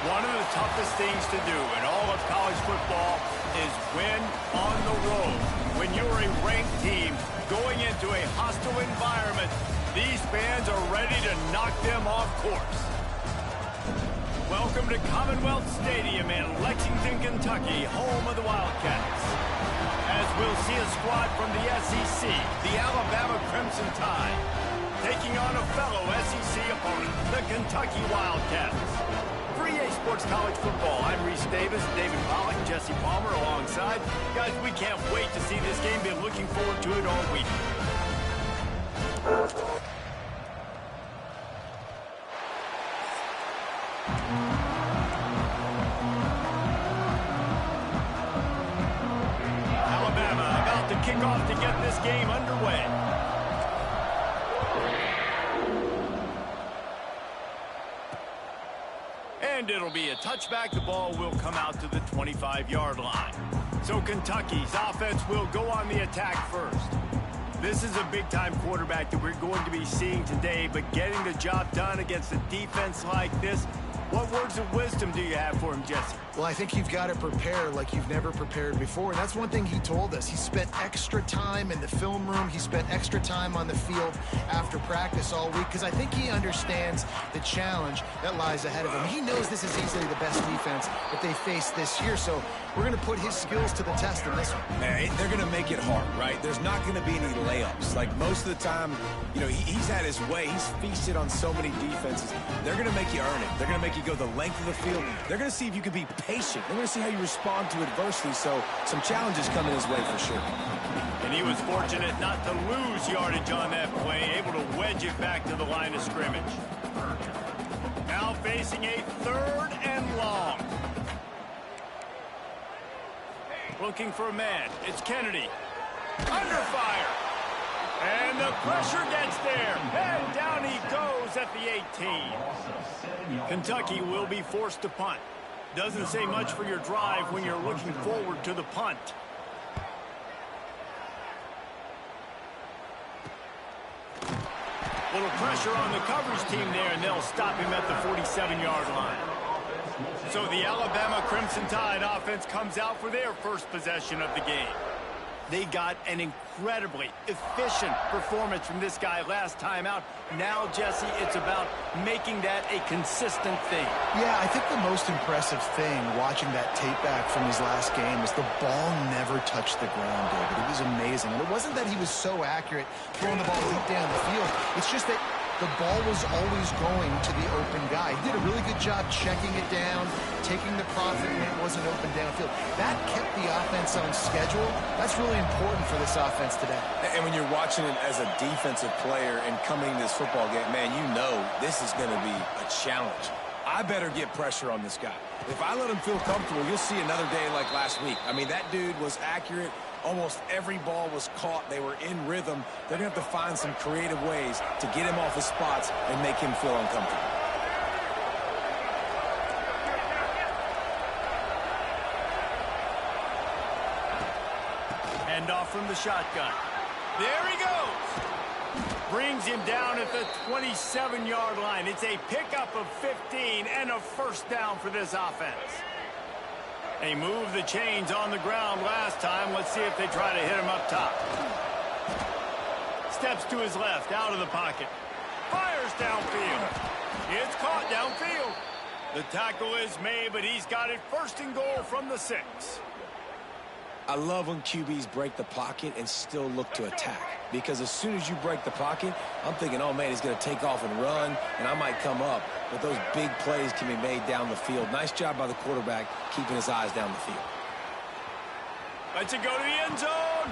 One of the toughest things to do in all of college football is win on the road. When you're a ranked team going into a hostile environment, these fans are ready to knock them off course. Welcome to Commonwealth Stadium in Lexington, Kentucky, home of the Wildcats. As we'll see a squad from the SEC, the Alabama Crimson Tide, taking on a fellow SEC opponent, the Kentucky Wildcats. For EA Sports College Football, I'm Reese Davis, David Pollack, Jesse Palmer alongside. Guys, we can't wait to see this game. Been looking forward to it all week. Alabama about to kick off to get this game underway. And it'll be a touchback. The ball will come out to the 25-yard line. So Kentucky's offense will go on the attack first. This is a big-time quarterback that we're going to be seeing today, but getting the job done against a defense like this, what words of wisdom do you have for him, Jesse? Well, I think you've got to prepare like you've never prepared before, and that's one thing he told us. He spent extra time in the film room. He spent extra time on the field after practice all week because I think he understands the challenge that lies ahead of him. He knows this is easily the best defense that they face this year, so we're going to put his skills to the test in this one. They're going to make it hard, right? There's not going to be any layups. Like most of the time, you know, he's had his way. He's feasted on so many defenses. They're going to make you earn it. They're going to make you go the length of the field. They're going to see if you can be patient. They're going to see how you respond to adversity, so some challenges coming his way for sure. And he was fortunate not to lose yardage on that play, able to wedge it back to the line of scrimmage. Now facing a 3rd and long. Looking for a man. It's Kennedy. Under fire. And the pressure gets there. And down he goes at the 18. Kentucky will be forced to punt. Doesn't say much for your drive when you're looking forward to the punt. Little pressure on the coverage team there, and they'll stop him at the 47-yard line. So the Alabama Crimson Tide offense comes out for their first possession of the game. They got an incredibly efficient performance from this guy last time out. Now, Jesse, it's about making that a consistent thing. Yeah, I think the most impressive thing watching that tape back from his last game is the ball never touched the ground, David. It was amazing. And it wasn't that he was so accurate throwing the ball deep down the field. It's just that the ball was always going to the open guy. He did a really good job checking it down, taking the profit when it wasn't open downfield. That kept the offense on schedule. That's really important for this offense today. And when you're watching it as a defensive player and coming to this football game, man, you know this is going to be a challenge. I better get pressure on this guy. If I let him feel comfortable, you'll see another day like last week. I mean, that dude was accurate. Almost every ball was caught. They were in rhythm. They're going to have to find some creative ways to get him off his spots and make him feel uncomfortable. Hand off from the shotgun. There he goes. Brings him down at the 27-yard line. It's a pickup of 15 and a first down for this offense. They moved the chains on the ground last time. Let's see if they try to hit him up top. Steps to his left, out of the pocket. Fires downfield. It's caught downfield. The tackle is made, but he's got it first and goal from the 6. I love when QBs break the pocket and still look to attack. Because as soon as you break the pocket, I'm thinking, oh, man, he's going to take off and run, and I might come up. But those big plays can be made down the field. Nice job by the quarterback keeping his eyes down the field. Lets it go to the end zone.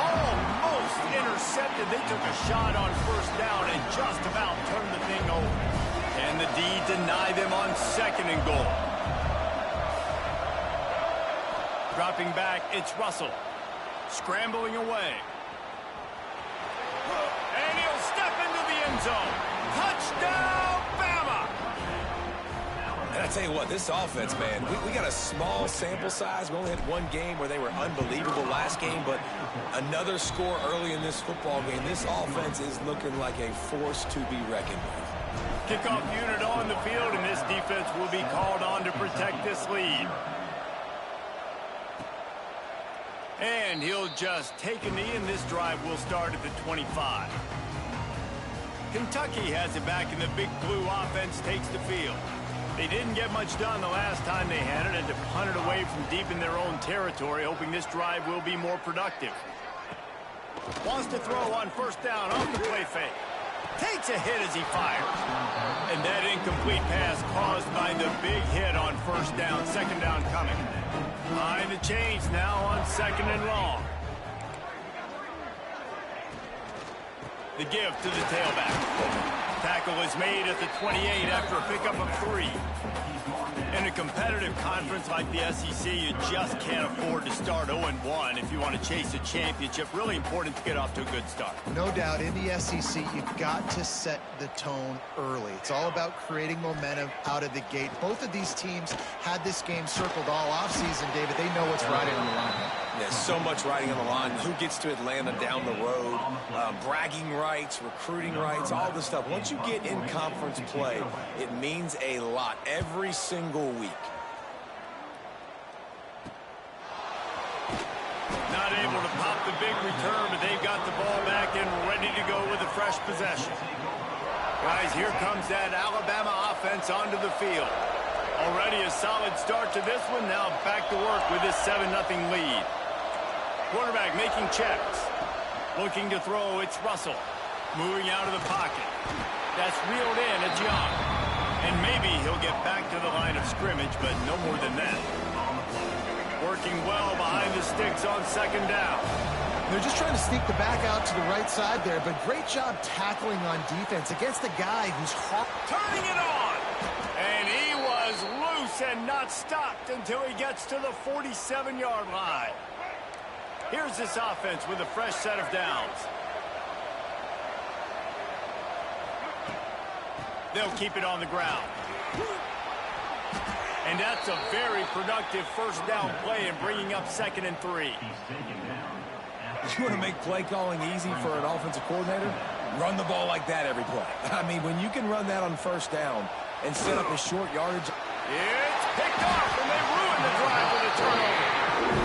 Almost intercepted. They took a shot on first down and just about turned the thing over. And the D deny them on second and goal. Dropping back, it's Russell. Scrambling away. And he'll step into the end zone. Touchdown, Bama! And I tell you what, this offense, man, we got a small sample size. We only had one game where they were unbelievable last game, but another score early in this football game. This offense is looking like a force to be reckoned with. Kickoff unit on the field, and this defense will be called on to protect this lead. And he'll just take a knee, and this drive will start at the 25. Kentucky has it back, and the big blue offense takes the field. They didn't get much done the last time they had it, and to punt it away from deep in their own territory, hoping this drive will be more productive. Wants to throw on first down off the play fake. Takes a hit as he fires. And that incomplete pass caused by the big hit on first down. Second down coming. Behind the chains now on second and long. The give to the tailback. Tackle is made at the 28 after a pickup of 3. In a competitive conference like the SEC, you just can't afford to start 0-1 if you want to chase a championship. Really important to get off to a good start. No doubt, in the SEC, you've got to set the tone early. It's all about creating momentum out of the gate. Both of these teams had this game circled all offseason, David. They know what's riding on the line. Yeah, so much riding on the line. Who gets to Atlanta down the road? Bragging rights, recruiting rights, all this stuff. Once you get in conference play, it means a lot every single week. Not able to pop the big return, but they've got the ball back and ready to go with a fresh possession. Guys, here comes that Alabama offense onto the field. Already a solid start to this one. Now back to work with this 7-0 lead. Quarterback making checks. Looking to throw, it's Russell. Moving out of the pocket. That's reeled in, it's Young. And maybe he'll get back to the line of scrimmage, but no more than that. Working well behind the sticks on second down. They're just trying to sneak the back out to the right side there, but great job tackling on defense against a guy who's hard. Turning it on! And he was loose and not stopped until he gets to the 47-yard line. Here's this offense with a fresh set of downs. They'll keep it on the ground. And that's a very productive first down play and bringing up 2nd and 3. You want to make play calling easy for an offensive coordinator? Run the ball like that every play. I mean, when you can run that on first down and set up a short yardage. It's picked off, and they ruined the drive with a turnover.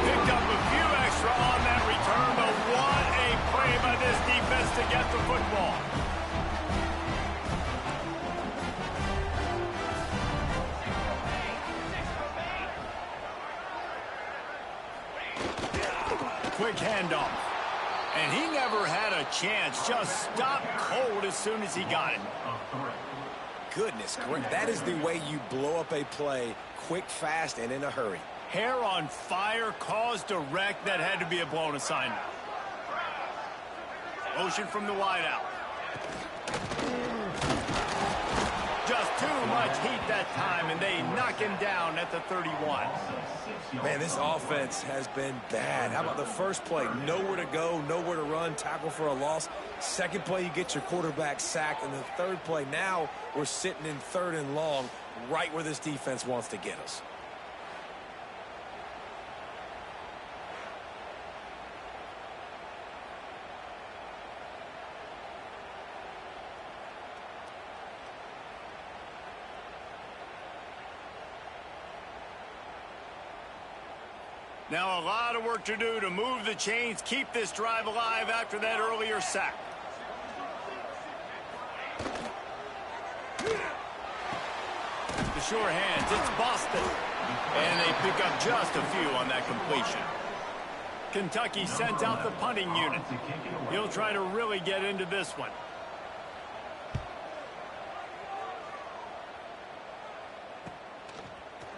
Picked up a few extra on that return, but what a play by this defense to get the football. Quick handoff. And he never had a chance. Just stopped cold as soon as he got it. Goodness, great. That is the way you blow up a play, quick, fast, and in a hurry. Hair on fire, caused a wreck. That had to be a blown assignment. Motion from the wideout. Just too much heat that time, and they knock him down at the 31. Man, this offense has been bad. How about the first play? Nowhere to go, nowhere to run, tackle for a loss. Second play, you get your quarterback sacked. And the third play, now we're sitting in 3rd and long, right where this defense wants to get us. Now a lot of work to do to move the chains, keep this drive alive after that earlier sack. The sure hands, it's Boston. And they pick up just a few on that completion. Kentucky sends out the punting unit. He'll try to really get into this one.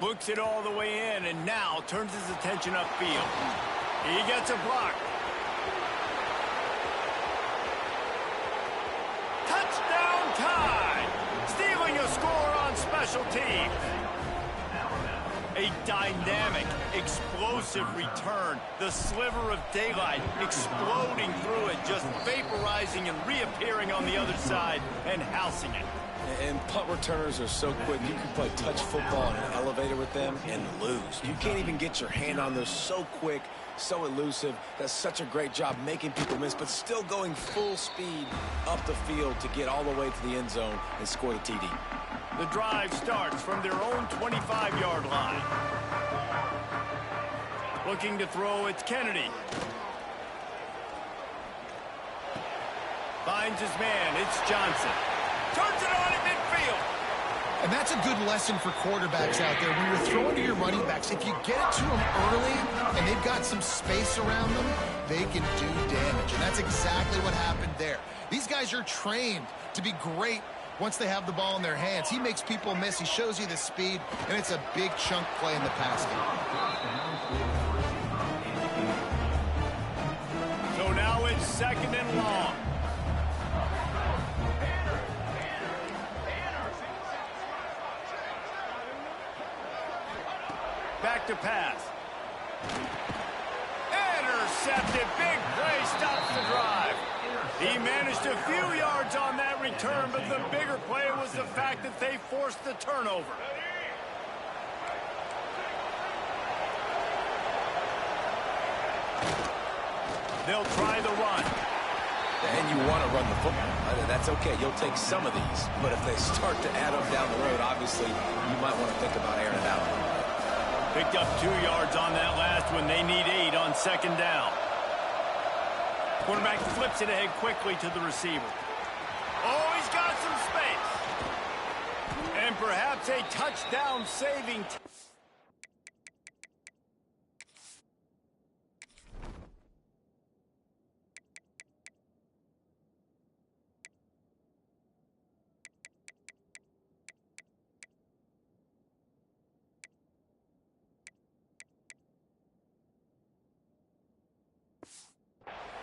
Looks it all the way in, and now turns his attention upfield. He gets a block. Touchdown tie! Stealing a score on special teams. A dynamic, explosive return. The sliver of daylight exploding through it, just vaporizing and reappearing on the other side and housing it. And punt returners are so quick. You can play touch football in an elevator with them and lose. You can't even get your hand on those. So quick, so elusive. Does such a great job making people miss, but still going full speed up the field to get all the way to the end zone and score the TD. The drive starts from their own 25-yard line. Looking to throw, it's Kennedy. Finds his man, it's Johnson. Turns it on in midfield. And that's a good lesson for quarterbacks out there. When you're throwing to your running backs, if you get it to them early and they've got some space around them, they can do damage. And that's exactly what happened there. These guys are trained to be great once they have the ball in their hands. He makes people miss. He shows you the speed, and it's a big chunk play in the pass game. So now it's 2nd and long. Back to pass. Intercepted. Big play stops the drive. He managed a few yards on that return, but the bigger play was the fact that they forced the turnover. They'll try the run. And you want to run the football. That's okay. You'll take some of these. But if they start to add up down the road, obviously, you might want to think about airing it out. Picked up 2 yards on that last one. They need 8 on 2nd down. Quarterback flips it ahead quickly to the receiver. Oh, he's got some space. And perhaps a touchdown-saving.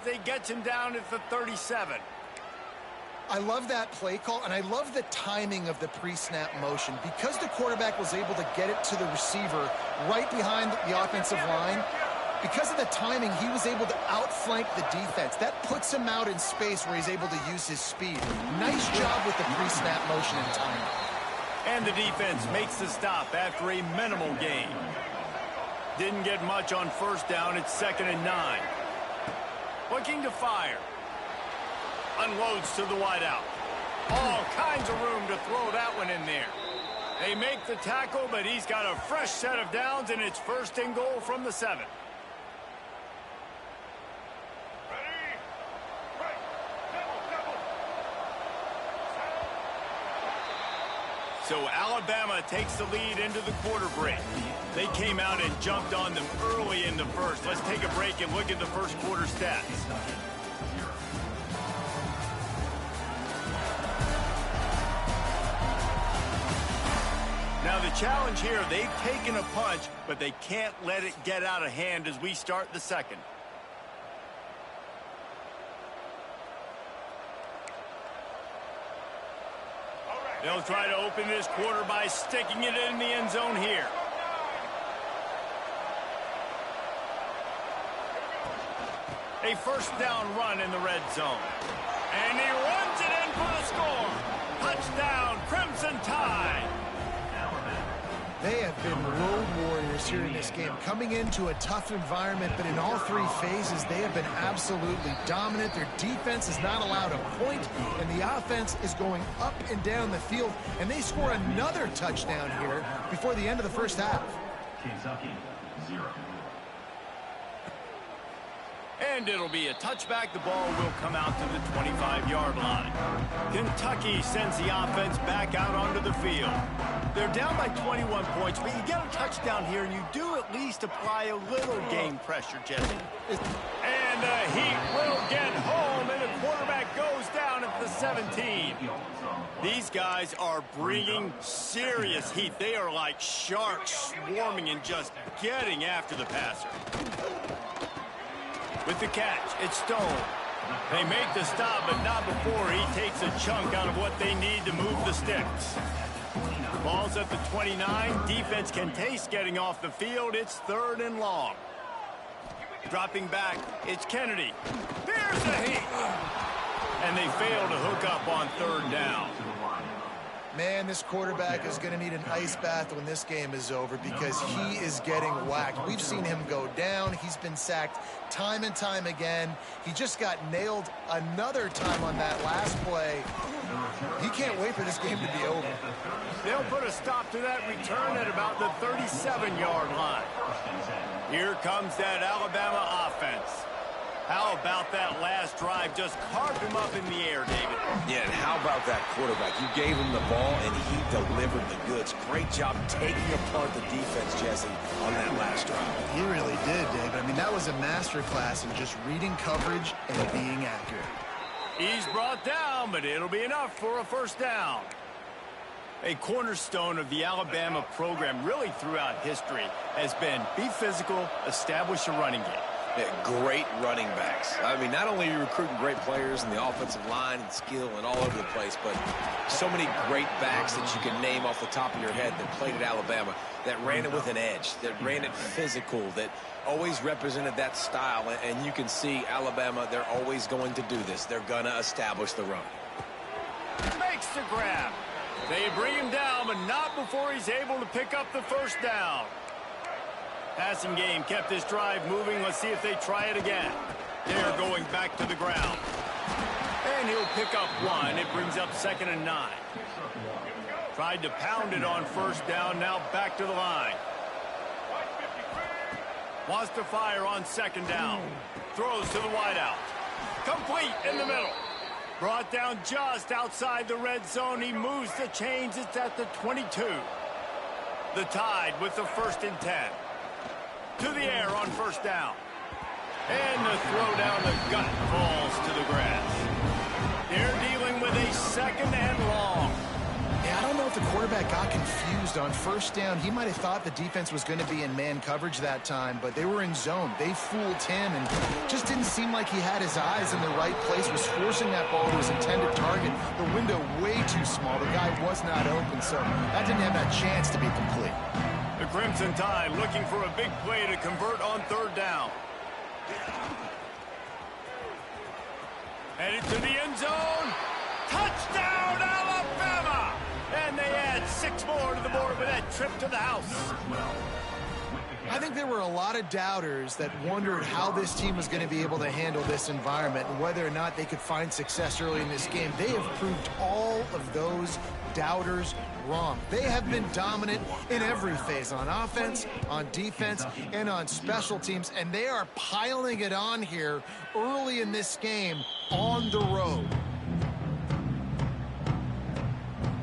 They gets him down at the 37. I love that play call, and I love the timing of the pre-snap motion. Because the quarterback was able to get it to the receiver right behind the offensive line, because of the timing, he was able to outflank the defense. That puts him out in space where he's able to use his speed. Nice job with the pre-snap motion and timing. And the defense makes the stop after a minimal gain. Didn't get much on 1st down. It's 2nd and 9. Looking to fire. Unloads to the wideout. All kinds of room to throw that one in there. They make the tackle, but he's got a fresh set of downs, and it's 1st and goal from the 7. So Alabama takes the lead into the quarter break. They came out and jumped on them early in the first. Let's take a break and look at the first quarter stats. Now the challenge here, they've taken a punch, but they can't let it get out of hand as we start the second. They'll try to open this quarter by sticking it in the end zone here. A first down run in the red zone. And he runs it in for the score. Touchdown, Crimson Tide. They have been road warriors here in this game, coming into a tough environment, but in all three phases, they have been absolutely dominant. Their defense is not allowed a point, and the offense is going up and down the field, and they score another touchdown here before the end of the first half. Kentucky, 0. And it'll be a touchback. The ball will come out to the 25-yard line. Kentucky sends the offense back out onto the field. They're down by 21 points, but you get a touchdown here, and you do at least apply a little game pressure, Jesse. And the Heat will get home, and the quarterback goes down at the 17. These guys are bringing serious heat. They are like sharks swarming and just getting after the passer. With the catch, it's Stone. They make the stop, but not before he takes a chunk out of what they need to move the sticks. Ball's at the 29. Defense can taste getting off the field. It's 3rd and long. Dropping back, it's Kennedy. There's the Heat. And they fail to hook up on 3rd down. Man, this quarterback is going to need an ice bath when this game is over because he is getting whacked. We've seen him go down. He's been sacked time and time again. He just got nailed another time on that last play. He can't wait for this game to be over. They'll put a stop to that return at about the 37-yard line. Here comes that Alabama offense. How about that last drive? Just carved him up in the air, David. Yeah, and how about that quarterback? You gave him the ball, and he delivered the goods. Great job taking apart the defense, Jesse, on that last drive. He really did, David. I mean, that was a masterclass in just reading coverage and being accurate. He's brought down, but it'll be enough for a first down. A cornerstone of the Alabama program really throughout history has been be physical, establish a running game. Yeah, great running backs. I mean, not only are you recruiting great players in the offensive line and skill and all over the place, but so many great backs that you can name off the top of your head that played at Alabama, that ran it with an edge, that ran it physical, that always represented that style. And you can see Alabama, they're always going to do this. They're going to establish the run. Makes the grab. They bring him down, but not before he's able to pick up the first down. Passing game kept this drive moving. Let's see if they try it again. They're going back to the ground. And he'll pick up one. It brings up 2nd and 9. Tried to pound it on first down. Now back to the line. Wants to fire on 2nd down. Throws to the wideout. Complete in the middle. Brought down just outside the red zone. He moves the chains. It's at the 22. The Tide with the 1st and 10. To the air on first down. And the throw down the gut falls to the grass. They're dealing with a 2nd and long. Yeah, I don't know if the quarterback got confused on first down. He might have thought the defense was going to be in man coverage that time, but they were in zone. They fooled him and just didn't seem like he had his eyes in the right place, was forcing that ball to his intended target. The window way too small. The guy was not open, so that didn't have that chance to be complete. The Crimson Tide looking for a big play to convert on 3rd down. Headed to the end zone. Touchdown, Alabama! And they add 6 more to the board with that trip to the house. I think there were a lot of doubters that wondered how this team was going to be able to handle this environment and whether or not they could find success early in this game. They have proved all of those doubters wrong. They have been dominant in every phase, on offense, on defense, and on special teams, and they are piling it on here early in this game on the road.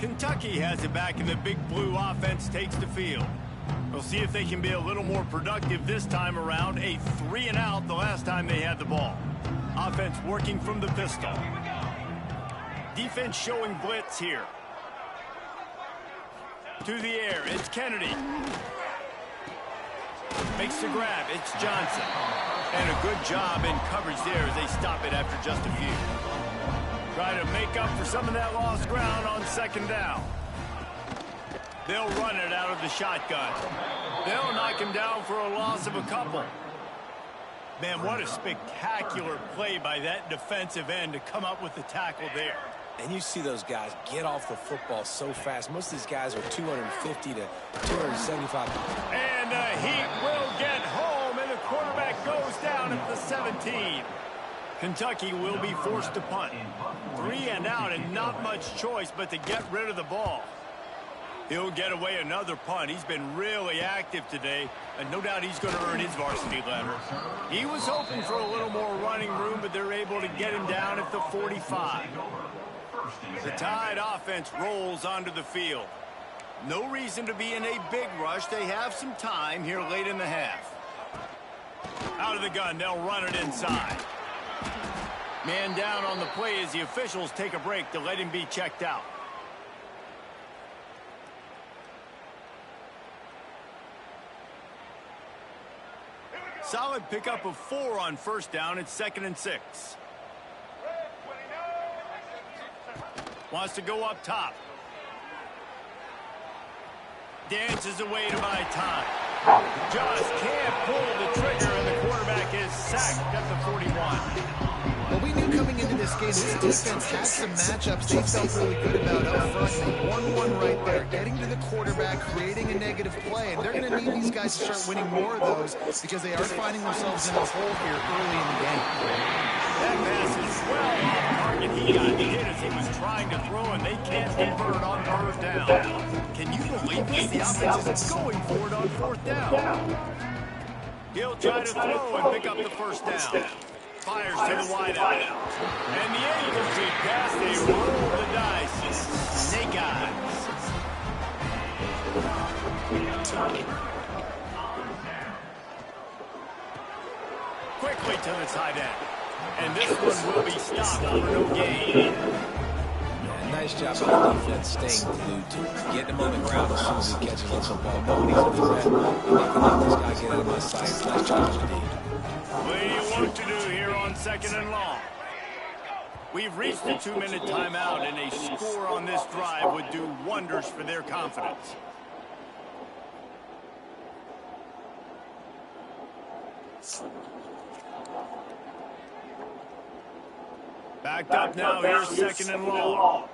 Kentucky has it back, and the big blue offense takes the field. We'll see if they can be a little more productive this time around. A 3-and-out the last time they had the ball. Offense working from the pistol. Defense showing blitz here. To the air, it's Kennedy. Makes the grab, it's Johnson. And a good job in coverage there as they stop it after just a few. Try to make up for some of that lost ground on second down. They'll run it out of the shotgun. They'll knock him down for a loss of a couple. Man, what a spectacular play by that defensive end to come up with the tackle there. And you see those guys get off the football so fast. Most of these guys are 250 to 275 pounds. And he will get home, and the quarterback goes down at the 17. Kentucky will be forced to punt. 3 and out, and not much choice but to get rid of the ball. He'll get away another punt. He's been really active today, and no doubt he's going to earn his varsity letter. He was hoping for a little more running room, but they're able to get him down at the 45. The Tide offense rolls onto the field. No reason to be in a big rush. They have some time here late in the half. Out of the gun, they'll run it inside. Man down on the play as the officials take a break to let him be checked out. Solid pickup of 4 on first down. It's 2nd and 6. Wants to go up top. Dances away to buy time. Just can't pull the trigger, and the quarterback is sacked at the 41. Well, we knew coming into this game, this defense had some matchups they felt really good about up front. They won one right there, getting to the quarterback, creating a negative play. And they're going to need these guys to start winning more of those because they are finding themselves in a hole here early in the game. That pass is well off target. He got hit as he was trying to throw, and they can't convert on 3rd down. Can you believe this? The offense is going for it on 4th down. He'll try to throw and pick up the first down. Fires to the wideout. And the agency pass, they roll the dice. Snake eyes. Quickly to the tight end. And this one will be stopped for no gain. Yeah, nice job by the defense staying glued to it. Getting him on the ground as soon as he catches the football. Nobody's in his head. I'm not going to let this guy get out of my sight. Nice job indeed. What do you want to do here on 2nd and long? We've reached the 2-minute timeout, and a score on this drive would do wonders for their confidence. Backed up now, here's 2nd and long.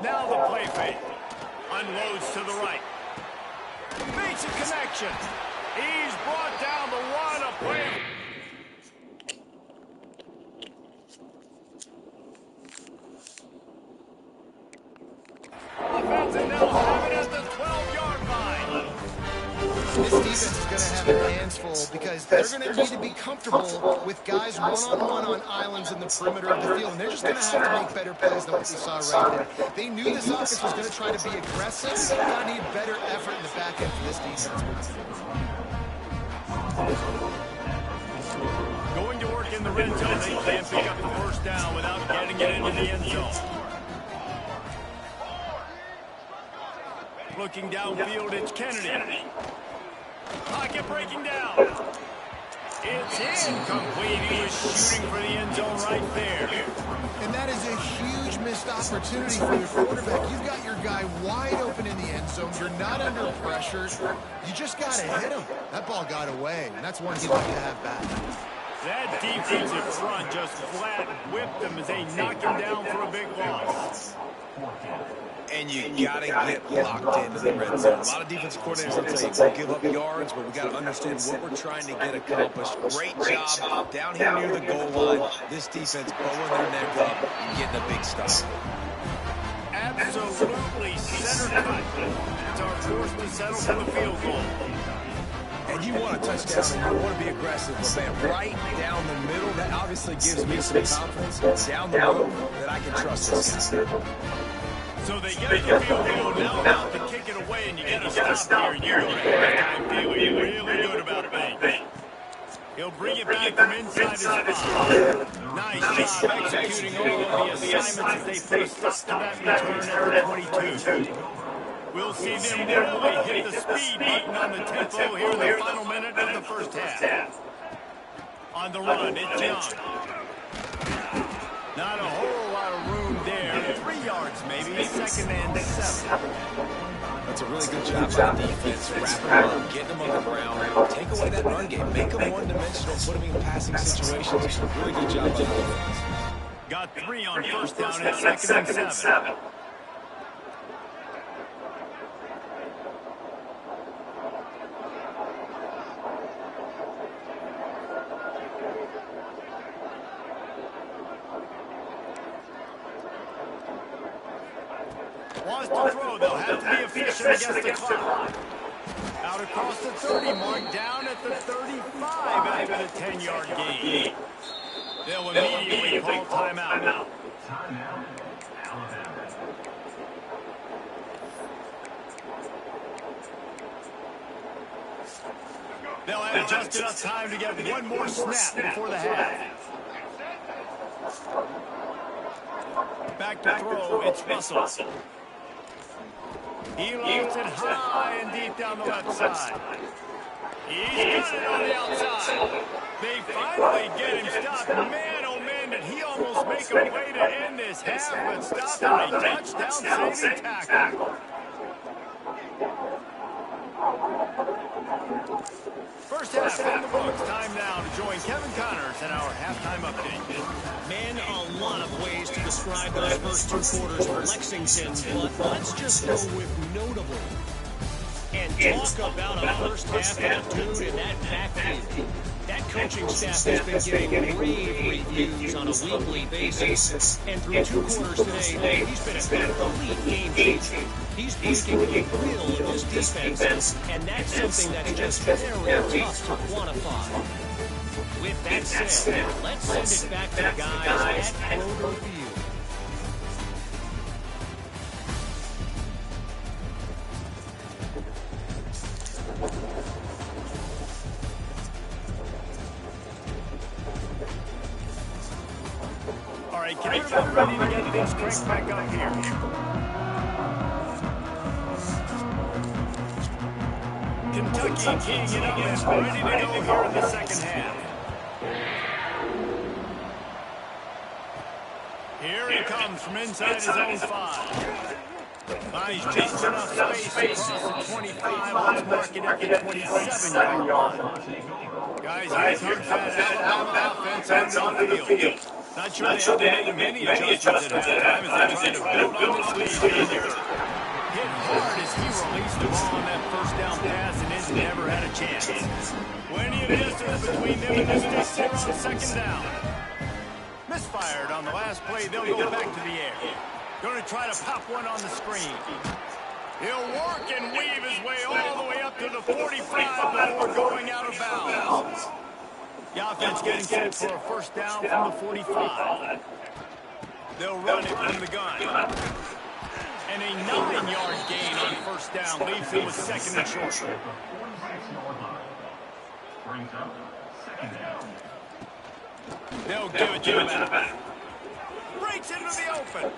Now the play fake. Unloads to the right. Makes a connection. He's brought down the one. A play. Offense and now have it at the 12-yard line. This defense is going to have their hands full because they're going to need to be comfortable with guys one-on-one on islands in the perimeter of the field. And they're just going to have to make better plays than what we saw right there. They knew this offense was going to try to be aggressive. They're going to need better effort in the back end for this defense. Going to work in the red zone. They can't pick up the first down without getting it into the end zone. Looking downfield, it's Kennedy. Pocket breaking down. It's incomplete. He was shooting for the end zone right there. And that is a huge missed opportunity for your quarterback. You've got your guy wide open in the end zone. You're not under pressure. You just got to hit him. That ball got away, and that's one he'd like to have back. That defensive front just flat whipped him as they knocked him down for a big loss. And you got to get locked into the red zone. A lot of defensive coordinators will tell you, give up yards, but we got to understand what we're trying to get accomplished. Great job down here near the goal line. This defense bowling their neck up and getting a big stop. Absolutely center cut. It's our forced to settle for the field goal. And you want a touchdown, and you want to be aggressive, but man, right down the middle, that obviously gives me some confidence down the road that I can trust this guy. So they get the field goal, now about to kick it away, and you get a stop here, and you're going to have time feeling really good about things. He'll bring it back from inside his spot. Nice job executing all of the assignments as they put a stop to that return at the 22. We'll see them really hit the speed button on the tempo here in the final minute of the first half. On the run, it's Young. Not a whole lot of room there. 3 yards maybe, second and 7. That's a really good job by the defense. Wrap them up, getting them on the ground, take away that run game, make them one-dimensional, put them in passing situations. Really good job by the defense. Got 3 on first down at second and 7. Wants to throw, they'll have to be efficient against the clock. Out across the 30 mark, down at the 35 after the 10-yard gain. They'll immediately call timeout. Timeout, Alabama. They'll have just enough time to get one more snap before the half. Back to throw, it's Russell. He loads it high and deep down the left side. He's got it on the outside. They finally get him stopped. Man, oh man, did he almost make a way to end this half, but stopped him. A touchdown-saving tackle. First half in the books. Time now to join Kevin Connors in our halftime update. Man, a lot of ways to describe those first 2 quarters for Lexington, but let's just go with notable. And talk about a first half and a dude in that backfield. That coaching staff has been getting rave reviews on a weekly basis. And through 2 quarters today, he's been a complete game changer. He's breaking the will of his defense, and that's something that's just very tough to quantify. With that said, let's send it back to the guys at Kroger Field. All right, get everybody ready to get this cranked back up here. Kentucky keying it up and ready to go here in the second half. Here he comes from inside his own 5. He's just enough space across the 25. Let's mark it at the 27-yard line. Guys, here comes that Alabama offense on the field. Not sure they had to make many adjustments at halftime as they tried to build on this lead here. Hit hard as he released the ball on that first down pass and has never had a chance. Plenty of distance between them and the sticks here on second down. Misfired on the last play. They'll go back to the air. Going to try to pop one on the screen. He'll work and weave his way all the way up to the 45 before going out of bounds. The offense getting set for a first down from the 45. They'll run it from the gun. And a 9-yard gain on first down leaves him with second and short. 46-yard line. Brings up second down. They'll give it to the back. Breaks into the open.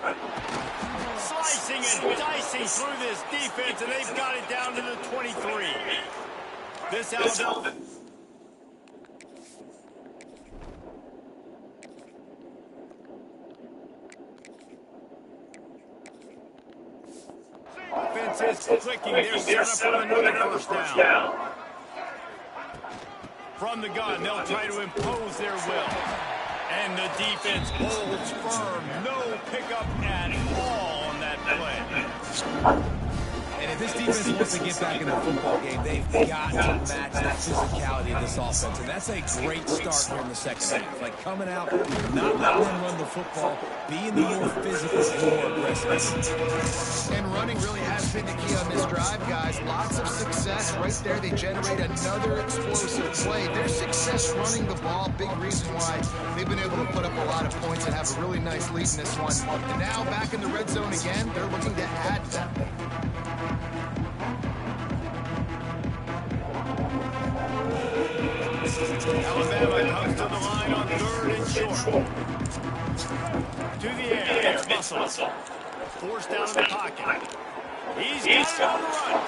Slicing and dicing through this defense, and they've got it down to the 23. This Alabama. Offense is clicking. They're set up with another first down. From the gun, they'll try to impose their will. And the defense holds firm. No pickup at all on that play. And if this defense wants to get back in a football game, they've got to match the physicality of this offense. And that's a great start here in the second half. Like coming out, not letting them run the football, being the more physical and more aggressive. And running really has been the key on this drive, guys. Lots of success right there. They generate another explosive play. Their success running the ball, big reason why they've been able to put up a lot of points and have a really nice lead in this one. And now back in the red zone again, they're looking to add that. Alabama comes to the line on 3rd and short. To the air, it's Russell. Forced out of the pocket. He's got it on the run.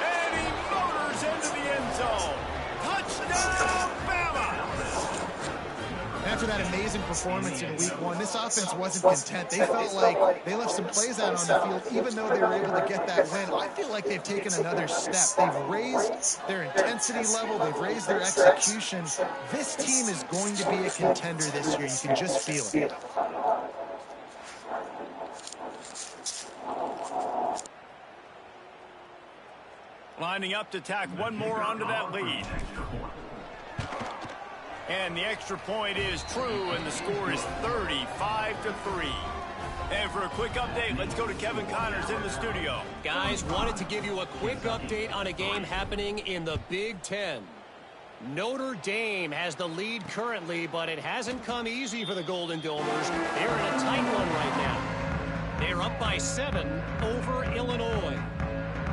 And he motors into the end zone. Touchdown, Bama! After that amazing performance in week 1, this offense wasn't content. They felt like they left some plays out on the field, even though they were able to get that win. I feel like they've taken another step. They've raised their intensity level. They've raised their execution. This team is going to be a contender this year. You can just feel it. Lining up to tack one more onto that lead. And the extra point is true, and the score is 35-3. And for a quick update, let's go to Kevin Connors in the studio. Guys, wanted to give you a quick update on a game happening in the Big Ten. Notre Dame has the lead currently, but it hasn't come easy for the Golden Domers. They're in a tight one right now. They're up by 7 over Illinois.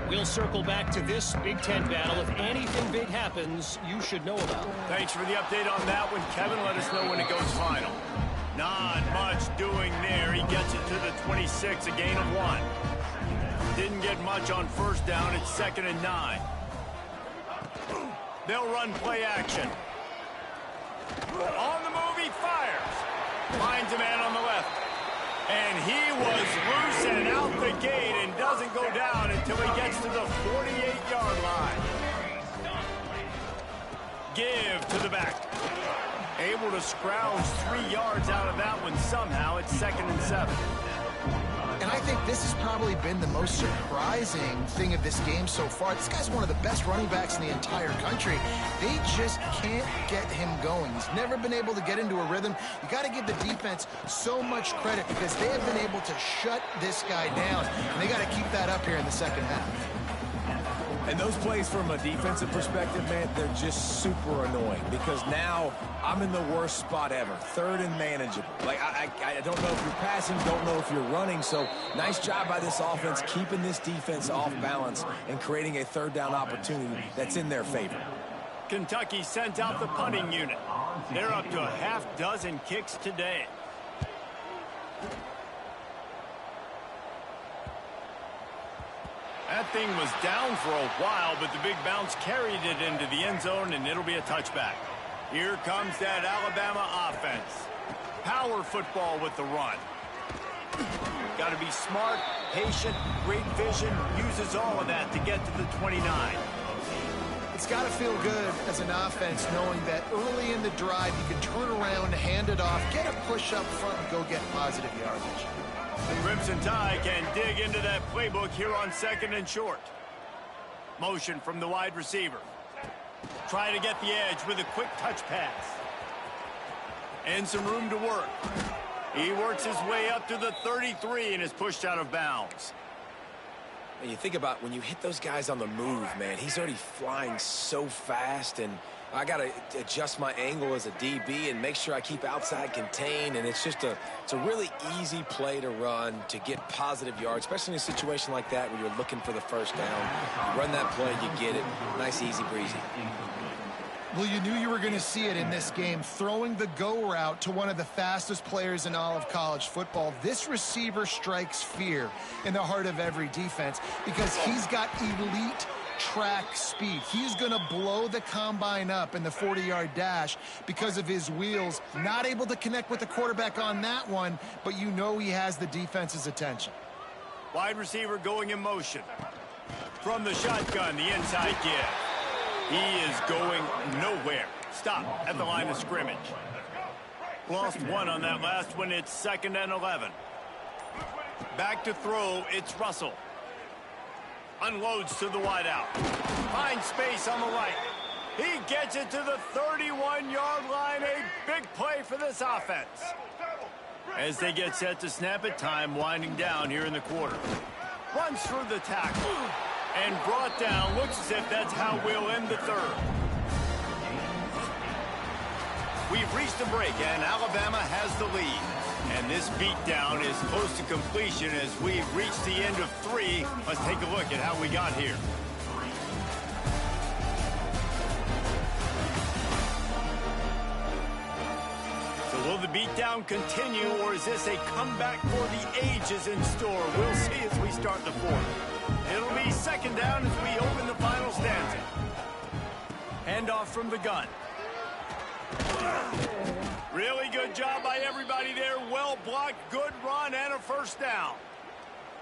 We'll circle back to this Big Ten battle. If anything big happens, you should know about it. Thanks for the update on that one, Kevin. Let us know when it goes final. Not much doing there. He gets it to the 26, a gain of 1. Didn't get much on first down. It's 2nd and 9. They'll run play action. On the move, he fires. Finds a man on the left. And he was loose and out the gate and doesn't go down until he gets to the 48-yard line. Give to the back. Able to scrounge 3 yards out of that one somehow. It's 2nd and 7. And I think this has probably been the most surprising thing of this game so far. This guy's one of the best running backs in the entire country. They just can't get him going. He's never been able to get into a rhythm. You got to give the defense so much credit because they have been able to shut this guy down. And they got to keep that up here in the second half. And those plays from a defensive perspective, man, they're just super annoying because now I'm in the worst spot ever. 3rd and manageable. Like, I don't know if you're passing, don't know if you're running. So nice job by this offense keeping this defense off balance and creating a 3rd down opportunity that's in their favor. Kentucky sent out the punting unit. They're up to a half-dozen kicks today. That thing was down for a while, but the big bounce carried it into the end zone, and it'll be a touchback. Here comes that Alabama offense. Power football with the run. Got to be smart, patient, great vision, uses all of that to get to the 29. It's got to feel good as an offense knowing that early in the drive you can turn around, hand it off, get a push up front, and go get positive yardage. The Crimson Tide can dig into that playbook here on 2nd and short. Motion from the wide receiver. Try to get the edge with a quick touch pass. And some room to work. He works his way up to the 33 and is pushed out of bounds. And you think about when you hit those guys on the move, man, he's already flying so fast, and I got to adjust my angle as a DB and make sure I keep outside contained, and it's a really easy play to run to get positive yards, especially in a situation like that where you're looking for the first down. You run that play, you get it. Nice, easy breezy. Well, you knew you were going to see it in this game, throwing the go route to one of the fastest players in all of college football. This receiver strikes fear in the heart of every defense because he's got elite track speed. He's going to blow the combine up in the 40-yard dash because of his wheels. Not able to connect with the quarterback on that one, but you know he has the defense's attention. Wide receiver going in motion. From the shotgun, the inside give. He is going nowhere. Stop at the line of scrimmage. Lost 1 on that last one. It's 2nd and 11. Back to throw. It's Russell. Unloads to the wideout. Finds space on the right. He gets it to the 31-yard line. A big play for this offense. As they get set to snap it, time winding down here in the quarter. Runs through the tackle. And brought down. Looks as if that's how we'll end the 3rd. We've reached a break, and Alabama has the lead. And this beatdown is close to completion as we've reached the end of 3. Let's take a look at how we got here. Will the beatdown continue, or is this a comeback for the ages in store? We'll see as we start the fourth. It'll be second down as we open the final stanza. Handoff from the gun. Really good job by everybody there. Well blocked, good run, and a first down.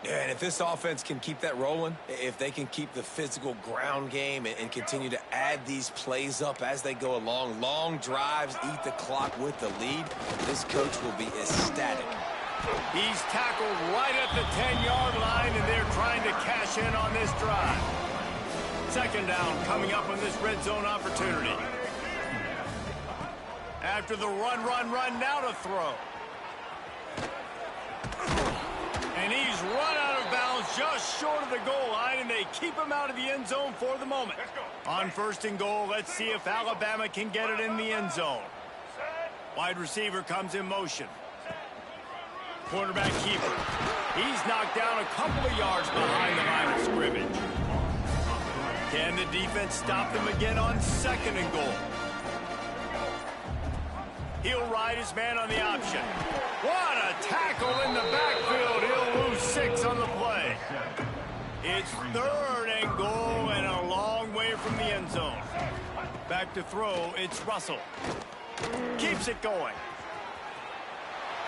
Yeah, and if this offense can keep that rolling, if they can keep the physical ground game and continue to add these plays up as they go along, long drives, eat the clock with the lead, this coach will be ecstatic. He's tackled right at the 10-yard line, and they're trying to cash in on this drive. Second down coming up on this red zone opportunity. After the run, now to throw. And he's run out of bounds just short of the goal line, and they keep him out of the end zone for the moment. On first and goal, let's see if Alabama can get it in the end zone. Wide receiver comes in motion. Quarterback keeper. He's knocked down a couple of yards behind the line of scrimmage. Can the defense stop them again on second and goal? He'll ride his man on the option. What a tackle in the backfield. He'll lose 6 on the play. It's third and goal and a long way from the end zone. Back to throw, it's Russell. Keeps it going.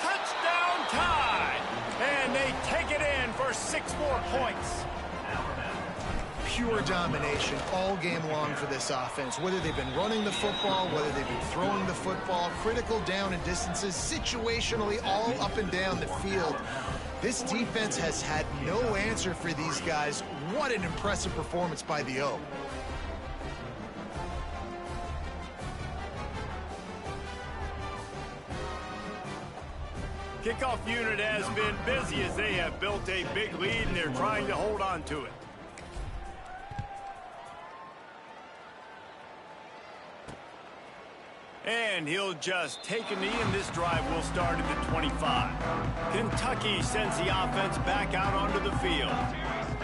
Touchdown tie! And they take it in for 6 more points. Pure domination all game long for this offense. Whether they've been running the football, whether they've been throwing the football, critical down and distances, situationally all up and down the field. This defense has had no answer for these guys. What an impressive performance by the O. Kickoff unit has been busy as they have built a big lead and they're trying to hold on to it. And he'll just take a knee, and this drive will start at the 25. Kentucky sends the offense back out onto the field.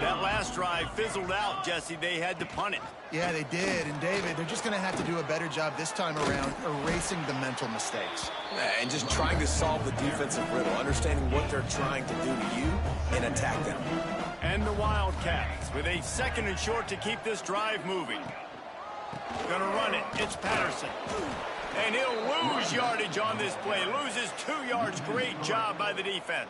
That last drive fizzled out, Jesse. They had to punt it. Yeah, they did. And, David, they're just going to have to do a better job this time around erasing the mental mistakes. And just trying to solve the defensive riddle, understanding what they're trying to do to you and attack them. And the Wildcats with a second and short to keep this drive moving. Gonna run it. It's Patterson. And he'll lose yardage on this play. Loses 2 yards. Great job by the defense.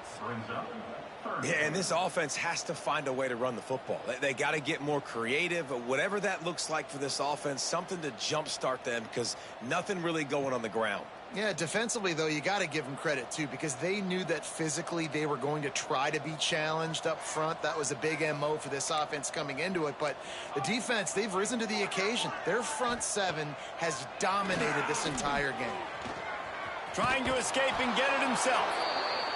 Yeah, and this offense has to find a way to run the football. They got to get more creative. Whatever that looks like for this offense, something to jumpstart them because nothing really going on the ground. Yeah, defensively, though, you got to give them credit, too, because they knew that physically they were going to try to be challenged up front. That was a big MO for this offense coming into it. But the defense, they've risen to the occasion. Their front seven has dominated this entire game. Trying to escape and get it himself.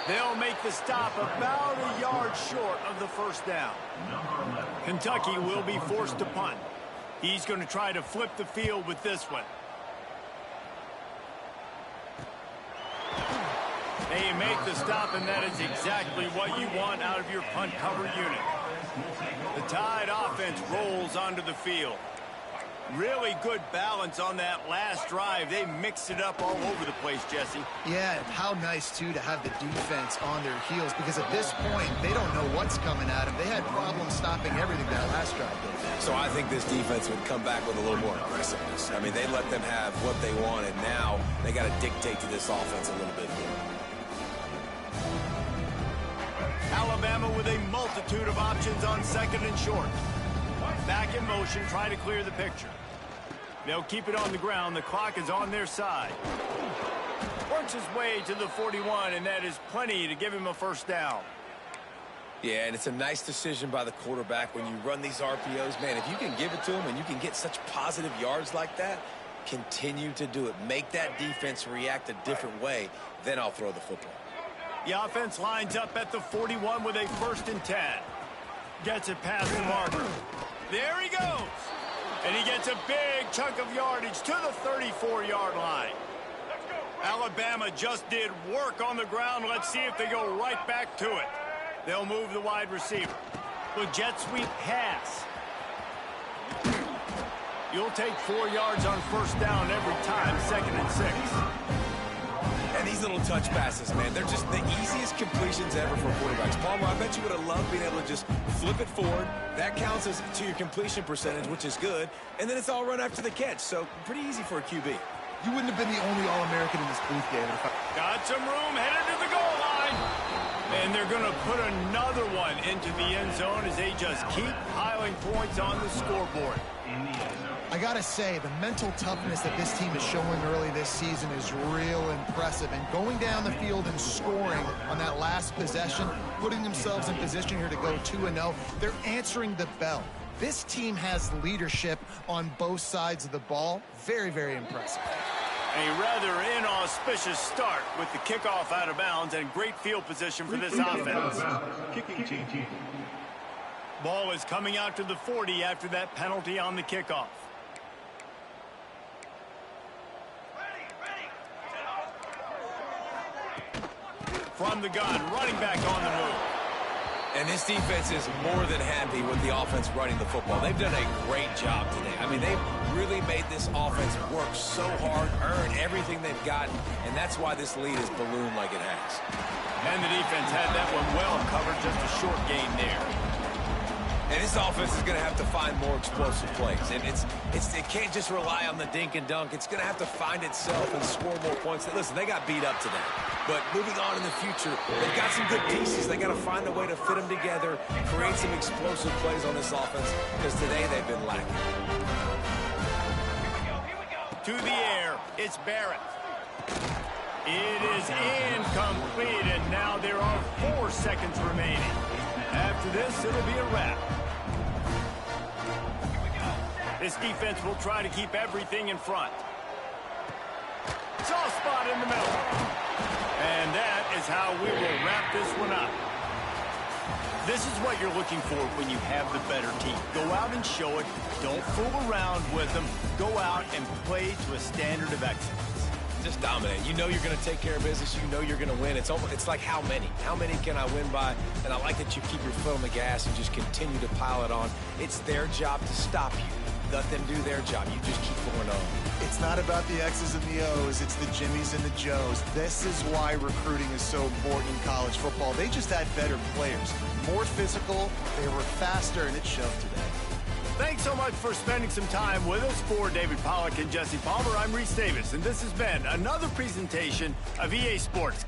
They'll make the stop about a yard short of the first down. Kentucky will be forced to punt. He's going to try to flip the field with this one. They make the stop, and that is exactly what you want out of your punt cover unit. The Tide offense rolls onto the field. Really good balance on that last drive. They mixed it up all over the place, Jesse. Yeah, and how nice, too, to have the defense on their heels, because at this point, they don't know what's coming at them. They had problems stopping everything that last drive did. So I think this defense would come back with a little more aggressiveness. I mean, they let them have what they wanted. Now they got to dictate to this offense a little bit more. Alabama with a multitude of options on second and short. Back in motion, trying to clear the picture. They'll keep it on the ground. The clock is on their side. Works his way to the 41, and that is plenty to give him a first down. Yeah, and it's a nice decision by the quarterback when you run these RPOs. Man, if you can give it to him and you can get such positive yards like that, continue to do it. Make that defense react a different way, then I'll throw the football. The offense lines up at the 41 with a 1st and 10. Gets it past the marker. There he goes. And he gets a big chunk of yardage to the 34-yard line. Alabama just did work on the ground. Let's see if they go right back to it. They'll move the wide receiver. The jet sweep pass. You'll take 4 yards on first down every time, 2nd and 6. And these little touch passes, man, they're just the easiest completions ever for quarterbacks. Palmer, I bet you would have loved being able to just flip it forward. That counts as to your completion percentage, which is good. And then it's all run after the catch, so pretty easy for a QB. You wouldn't have been the only All-American in this booth, David. Got some room, headed to the goal line. And they're going to put another one into the end zone as they just keep piling points on the scoreboard. I gotta say, the mental toughness that this team is showing early this season is real impressive. And going down the field and scoring on that last possession, putting themselves in position here to go 2-0, they're answering the bell. This team has leadership on both sides of the ball. Very, very impressive. A rather inauspicious start with the kickoff out of bounds and great field position for this offense. Kicking team. Ball is coming out to the 40 after that penalty on the kickoff. From the gun, running back on the move. And this defense is more than happy with the offense running the football. They've done a great job today. I mean, they've really made this offense work so hard, earn everything they've gotten, and that's why this lead is ballooned like it has. And the defense had that one well covered, just a short gain there. And this offense is going to have to find more explosive plays. And it can't just rely on the dink and dunk. It's going to have to find itself and score more points. Listen, they got beat up today. But moving on in the future, they've got some good pieces. They got to find a way to fit them together, create some explosive plays on this offense, because today they've been lacking. To the air, it's Barrett. It is incomplete, and now there are 4 seconds remaining. After this, it'll be a wrap. This defense will try to keep everything in front. Soft spot in the middle. And that is how we will wrap this one up. This is what you're looking for when you have the better team. Go out and show it. Don't fool around with them. Go out and play to a standard of excellence. Just dominate. You know you're going to take care of business. You know you're going to win. It's like how many? How many can I win by? And I like that you keep your foot on the gas and just continue to pile it on. It's their job to stop you. Let them do their job. You just keep going on. It's not about the X's and the O's. It's the Jimmies and the Joes. This is why recruiting is so important in college football. They just had better players. More physical. They were faster, and it showed today. Thanks so much for spending some time with us. For David Pollack and Jesse Palmer, I'm Reese Davis, and this has been another presentation of EA Sports.